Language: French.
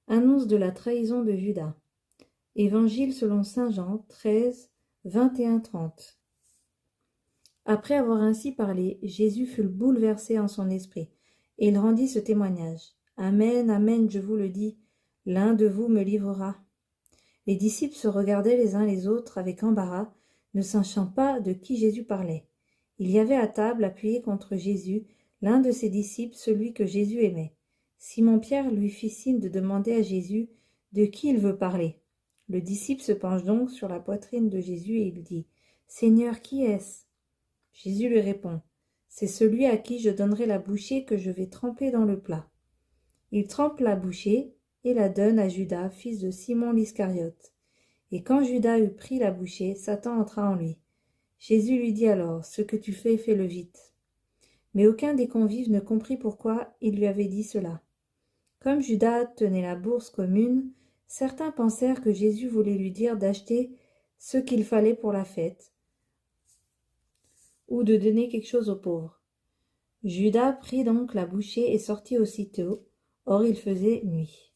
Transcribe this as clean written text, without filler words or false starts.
Annonce de la trahison de Judas. Évangile selon saint Jean 13, 21-30. Après avoir ainsi parlé, Jésus fut bouleversé en son esprit, et il rendit ce témoignage. Amen, amen, je vous le dis, l'un de vous me livrera. Les disciples se regardaient les uns les autres avec embarras, ne sachant pas de qui Jésus parlait. Il y avait à table, appuyé contre Jésus, l'un de ses disciples, celui que Jésus aimait. Simon-Pierre lui fit signe de demander à Jésus de qui il veut parler. Le disciple se penche donc sur la poitrine de Jésus et il dit « Seigneur, qui est-ce » Jésus lui répond « C'est celui à qui je donnerai la bouchée que je vais tremper dans le plat. » Il trempe la bouchée et la donne à Judas, fils de Simon l'Iscariote. Et quand Judas eut pris la bouchée, Satan entra en lui. Jésus lui dit alors « Ce que tu fais, fais-le vite. » Mais aucun des convives ne comprit pourquoi il lui avait dit cela. Comme Judas tenait la bourse commune, certains pensèrent que Jésus voulait lui dire d'acheter ce qu'il fallait pour la fête, ou de donner quelque chose aux pauvres. Judas prit donc la bouchée et sortit aussitôt. Or il faisait nuit.